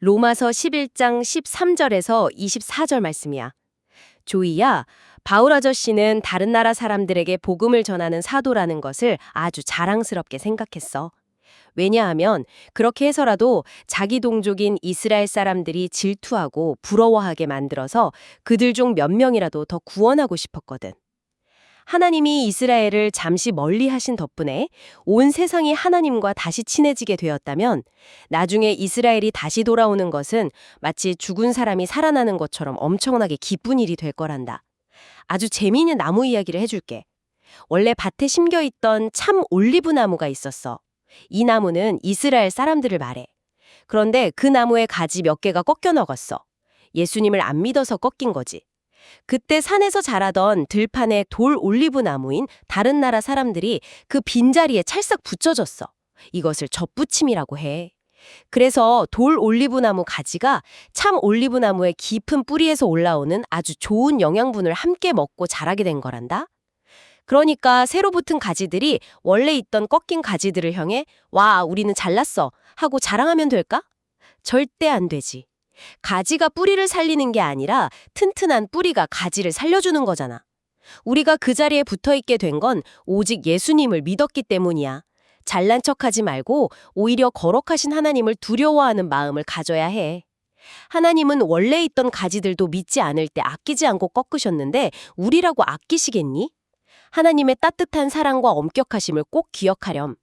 로마서 11장 13절에서 24절 말씀이야. 조이야, 바울 아저씨는 다른 나라 사람들에게 복음을 전하는 사도라는 것을 아주 자랑스럽게 생각했어. 왜냐하면 그렇게 해서라도 자기 동족인 이스라엘 사람들이 질투하고 부러워하게 만들어서 그들 중 몇 명이라도 더 구원하고 싶었거든. 하나님이 이스라엘을 잠시 멀리 하신 덕분에 온 세상이 하나님과 다시 친해지게 되었다면 나중에 이스라엘이 다시 돌아오는 것은 마치 죽은 사람이 살아나는 것처럼 엄청나게 기쁜 일이 될 거란다. 아주 재미있는 나무 이야기를 해줄게. 원래 밭에 심겨있던 참 올리브 나무가 있었어. 이 나무는 이스라엘 사람들을 말해. 그런데 그 나무의 가지 몇 개가 꺾여 먹었어. 예수님을 안 믿어서 꺾인 거지. 그때 산에서 자라던 들판의 돌 올리브 나무인 다른 나라 사람들이 그 빈자리에 찰싹 붙여줬어. 이것을 젖붙임이라고 해. 그래서 돌 올리브 나무 가지가 참 올리브 나무의 깊은 뿌리에서 올라오는 아주 좋은 영양분을 함께 먹고 자라게 된 거란다. 그러니까 새로 붙은 가지들이 원래 있던 꺾인 가지들을 향해 와, 우리는 잘났어 하고 자랑하면 될까? 절대 안 되지. 가지가 뿌리를 살리는 게 아니라 튼튼한 뿌리가 가지를 살려주는 거잖아. 우리가 그 자리에 붙어있게 된 건 오직 예수님을 믿었기 때문이야. 잘난 척하지 말고 오히려 거룩하신 하나님을 두려워하는 마음을 가져야 해. 하나님은 원래 있던 가지들도 믿지 않을 때 아끼지 않고 꺾으셨는데 우리라고 아끼시겠니? 하나님의 따뜻한 사랑과 엄격하심을 꼭 기억하렴.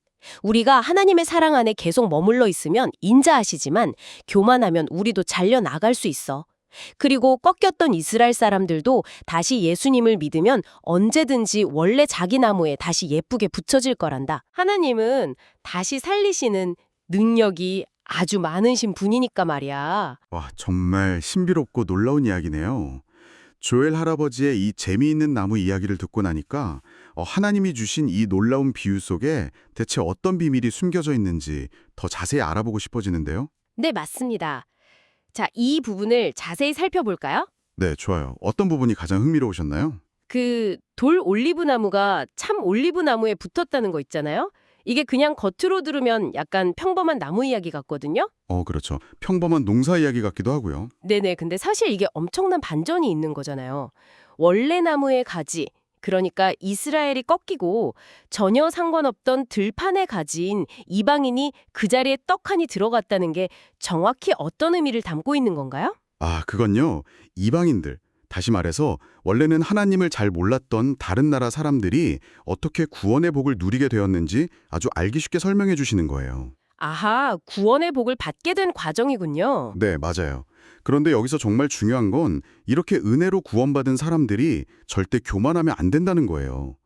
우리가 하나님의 사랑 안에 계속 머물러 있으면 인자하시지만 교만하면 우리도 잘려나갈 수 있어. 그리고 꺾였던 이스라엘 사람들도 다시 예수님을 믿으면 언제든지 원래 자기 나무에 다시 예쁘게 붙여질 거란다. 하나님은 다시 살리시는 능력이 아주 많으신 분이니까 말이야. 와, 정말 신비롭고 놀라운 이야기네요. 조엘 할아버지의 이 재미있는 나무 이야기를 듣고 나니까 하나님이 주신 이 놀라운 비유 속에 대체 어떤 비밀이 숨겨져 있는지 더 자세히 알아보고 싶어지는데요. 네, 맞습니다. 자, 이 부분을 자세히 살펴볼까요? 네, 좋아요. 어떤 부분이 가장 흥미로우셨나요? 그 돌 올리브 나무가 참 올리브 나무에 붙었다는 거 있잖아요. 이게 그냥 겉으로 들으면 약간 평범한 나무 이야기 같거든요. 그렇죠. 평범한 농사 이야기 같기도 하고요. 네네. 근데 사실 이게 엄청난 반전이 있는 거잖아요. 원래 나무의 가지, 그러니까 이스라엘이 꺾이고 전혀 상관없던 들판의 가지인 이방인이 그 자리에 떡하니 들어갔다는 게 정확히 어떤 의미를 담고 있는 건가요? 아, 그건요. 이방인들, 다시 말해서 원래는 하나님을 잘 몰랐던 다른 나라 사람들이 어떻게 구원의 복을 누리게 되었는지 아주 알기 쉽게 설명해 주시는 거예요. 아하, 구원의 복을 받게 된 과정이군요. 네, 맞아요. 그런데 여기서 정말 중요한 건 이렇게 은혜로 구원받은 사람들이 절대 교만하면 안 된다는 거예요.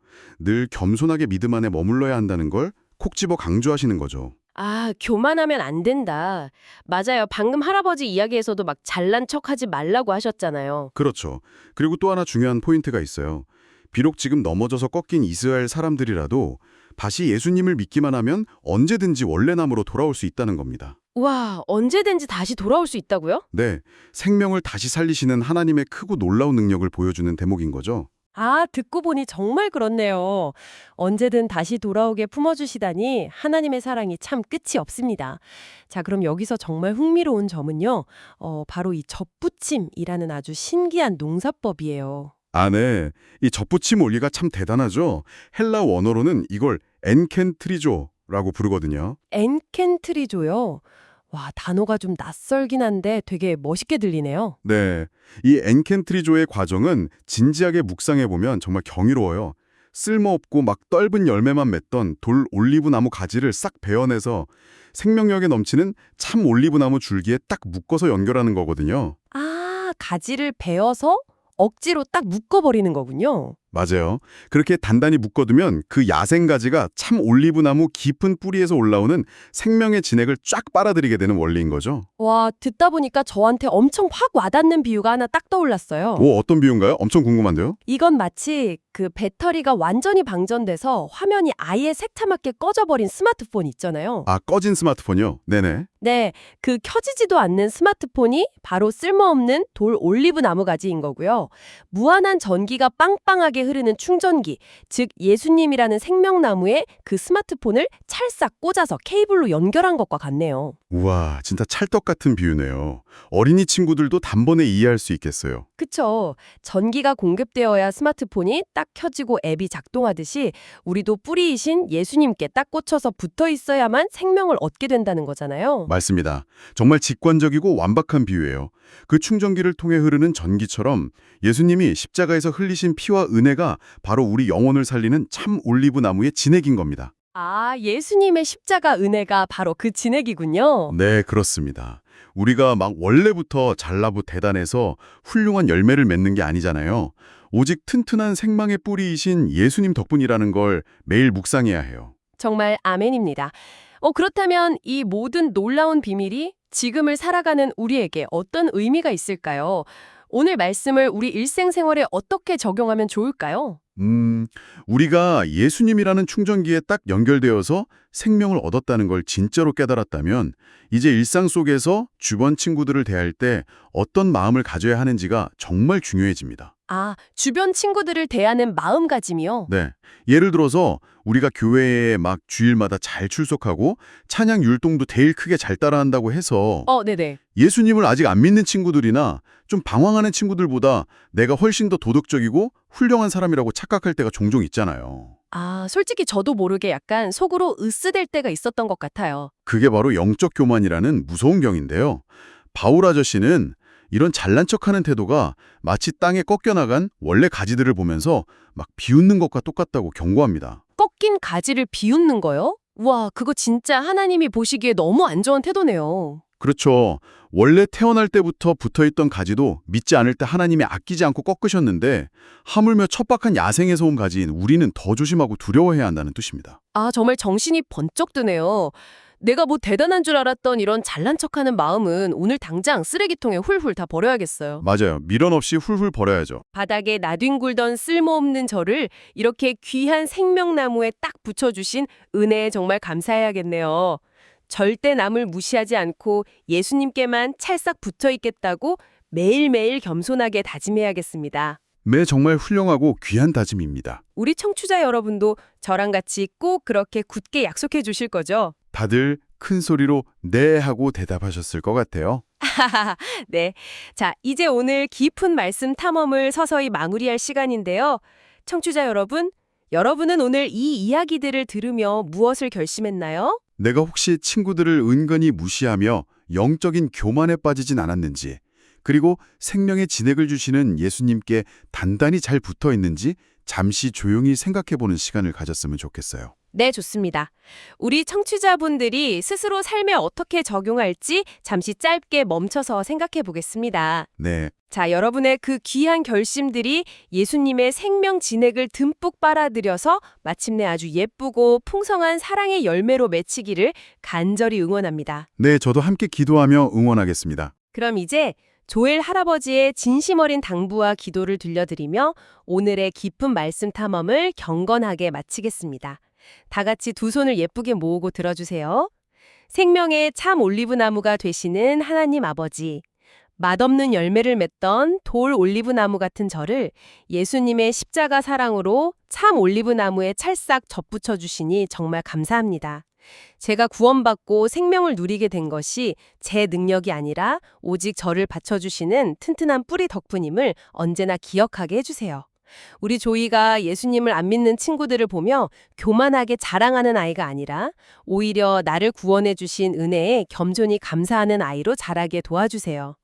늘 겸손하게 믿음 안에 머물러야 한다는 걸 콕 집어 강조하시는 거죠. 아, 교만하면 안 된다. 맞아요. 방금 할아버지 이야기에서도 막 잘난 척하지 말라고 하셨잖아요. 그렇죠. 그리고 또 하나 중요한 포인트가 있어요. 비록 지금 넘어져서 꺾인 이스라엘 사람들이라도 다시 예수님을 믿기만 하면 언제든지 원래 나무로 돌아올 수 있다는 겁니다. 와, 언제든지 다시 돌아올 수 있다고요? 네, 생명을 다시 살리시는 하나님의 크고 놀라운 능력을 보여주는 대목인 거죠. 아, 듣고 보니 정말 그렇네요. 언제든 다시 돌아오게 품어주시다니 하나님의 사랑이 참 끝이 없습니다. 자, 그럼 여기서 정말 흥미로운 점은요. 바로 이 젖붙임이라는 아주 신기한 농사법이에요. 아, 네. 이 젖붙임 원리가 참 대단하죠. 헬라 원어로는 이걸 엔켄트리조라고 부르거든요. 엔켄트리조요. 와, 단어가 좀 낯설긴 한데 되게 멋있게 들리네요. 네. 이 엔켄트리조의 과정은 진지하게 묵상해보면 정말 경이로워요. 쓸모없고 막 떫은 열매만 맺던 돌 올리브 나무 가지를 싹 베어내서 생명력에 넘치는 참 올리브 나무 줄기에 딱 묶어서 연결하는 거거든요. 아, 가지를 베어서 억지로 딱 묶어버리는 거군요. 맞아요. 그렇게 단단히 묶어두면 그 야생가지가 참 올리브나무 깊은 뿌리에서 올라오는 생명의 진액을 쫙 빨아들이게 되는 원리인 거죠. 와, 듣다 보니까 저한테 엄청 확 와닿는 비유가 하나 딱 떠올랐어요. 오, 어떤 비유인가요? 엄청 궁금한데요? 이건 마치 그 배터리가 완전히 방전돼서 화면이 아예 새카맣게 꺼져버린 스마트폰 있잖아요. 아, 꺼진 스마트폰이요? 네네. 네, 그 켜지지도 않는 스마트폰이 바로 쓸모없는 돌 올리브 나무 가지인 거고요. 무한한 전기가 빵빵하게 흐르는 충전기, 즉 예수님이라는 생명나무에 그 스마트폰을 찰싹 꽂아서 케이블로 연결한 것과 같네요. 우와, 진짜 찰떡 같은 비유네요. 어린이 친구들도 단번에 이해할 수 있겠어요. 그쵸. 전기가 공급되어야 스마트폰이 딱 켜지고 앱이 작동하듯이 우리도 뿌리이신 예수님께 딱 꽂혀서 붙어 있어야만 생명을 얻게 된다는 거잖아요. 맞습니다. 정말 직관적이고 완박한 비유예요. 그 충전기를 통해 흐르는 전기처럼 예수님이 십자가에서 흘리신 피와 은혜가 바로 우리 영혼을 살리는 참 올리브 나무의 진액인 겁니다. 아, 예수님의 십자가 은혜가 바로 그 진액이군요. 네, 그렇습니다. 우리가 막 원래부터 잘나고 대단해서 훌륭한 열매를 맺는 게 아니잖아요. 오직 튼튼한 생망의 뿌리이신 예수님 덕분이라는 걸 매일 묵상해야 해요. 정말 아멘입니다. 그렇다면 이 모든 놀라운 비밀이 지금을 살아가는 우리에게 어떤 의미가 있을까요? 오늘 말씀을 우리 일생생활에 어떻게 적용하면 좋을까요? 우리가 예수님이라는 충전기에 딱 연결되어서 생명을 얻었다는 걸 진짜로 깨달았다면 이제 일상 속에서 주변 친구들을 대할 때 어떤 마음을 가져야 하는지가 정말 중요해집니다. 아, 주변 친구들을 대하는 마음가짐이요? 네. 예를 들어서 우리가 교회에 막 주일마다 잘 출석하고 찬양 율동도 제일 크게 잘 따라한다고 해서 네네. 예수님을 아직 안 믿는 친구들이나 좀 방황하는 친구들보다 내가 훨씬 더 도덕적이고 훌륭한 사람이라고 착각할 때가 종종 있잖아요. 아, 솔직히 저도 모르게 약간 속으로 으스댈 때가 있었던 것 같아요. 그게 바로 영적 교만이라는 무서운 병인데요. 바울 아저씨는 이런 잘난 척하는 태도가 마치 땅에 꺾여나간 원래 가지들을 보면서 막 비웃는 것과 똑같다고 경고합니다. 꺾인 가지를 비웃는 거요? 와, 그거 진짜 하나님이 보시기에 너무 안 좋은 태도네요. 그렇죠. 원래 태어날 때부터 붙어있던 가지도 믿지 않을 때 하나님이 아끼지 않고 꺾으셨는데 하물며 척박한 야생에서 온 가지인 우리는 더 조심하고 두려워해야 한다는 뜻입니다. 아, 정말 정신이 번쩍 드네요. 내가 뭐 대단한 줄 알았던 이런 잘난 척하는 마음은 오늘 당장 쓰레기통에 훌훌 다 버려야겠어요. 맞아요. 미련 없이 훌훌 버려야죠. 바닥에 나뒹굴던 쓸모없는 저를 이렇게 귀한 생명나무에 딱 붙여주신 은혜에 정말 감사해야겠네요. 절대 남을 무시하지 않고 예수님께만 찰싹 붙어 있겠다고 매일매일 겸손하게 다짐해야겠습니다. 네, 정말 훌륭하고 귀한 다짐입니다. 우리 청취자 여러분도 저랑 같이 꼭 그렇게 굳게 약속해 주실 거죠? 다들 큰 소리로 네 하고 대답하셨을 것 같아요. 네. 자, 이제 오늘 깊은 말씀 탐험을 서서히 마무리할 시간인데요. 청취자 여러분, 여러분은 오늘 이 이야기들을 들으며 무엇을 결심했나요? 내가 혹시 친구들을 은근히 무시하며 영적인 교만에 빠지진 않았는지, 그리고 생명의 진액을 주시는 예수님께 단단히 잘 붙어 있는지 잠시 조용히 생각해보는 시간을 가졌으면 좋겠어요. 네, 좋습니다. 우리 청취자분들이 스스로 삶에 어떻게 적용할지 잠시 짧게 멈춰서 생각해 보겠습니다. 네, 자, 여러분의 그 귀한 결심들이 예수님의 생명 진액을 듬뿍 빨아들여서 마침내 아주 예쁘고 풍성한 사랑의 열매로 맺히기를 간절히 응원합니다. 네, 저도 함께 기도하며 응원하겠습니다. 그럼 이제 조엘 할아버지의 진심 어린 당부와 기도를 들려드리며 오늘의 깊은 말씀 탐험을 경건하게 마치겠습니다. 다 같이 두 손을 예쁘게 모으고 들어주세요. 생명의 참 올리브나무가 되시는 하나님 아버지, 맛없는 열매를 맺던 돌 올리브나무 같은 저를 예수님의 십자가 사랑으로 참 올리브나무에 찰싹 접붙여 주시니 정말 감사합니다. 제가 구원받고 생명을 누리게 된 것이 제 능력이 아니라 오직 저를 받쳐주시는 튼튼한 뿌리 덕분임을 언제나 기억하게 해주세요. 우리 조이가 예수님을 안 믿는 친구들을 보며 교만하게 자랑하는 아이가 아니라 오히려 나를 구원해 주신 은혜에 겸손히 감사하는 아이로 자라게 도와주세요.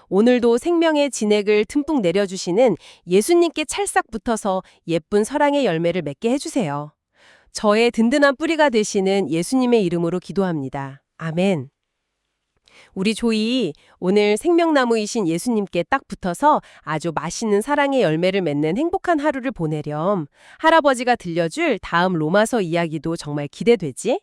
오늘도 생명의 진액을 듬뿍 내려주시는 예수님께 찰싹 붙어서 예쁜 사랑의 열매를 맺게 해주세요. 저의 든든한 뿌리가 되시는 예수님의 이름으로 기도합니다. 아멘. 우리 조이, 오늘 생명나무이신 예수님께 딱 붙어서 아주 맛있는 사랑의 열매를 맺는 행복한 하루를 보내렴. 할아버지가 들려줄 다음 로마서 이야기도 정말 기대되지?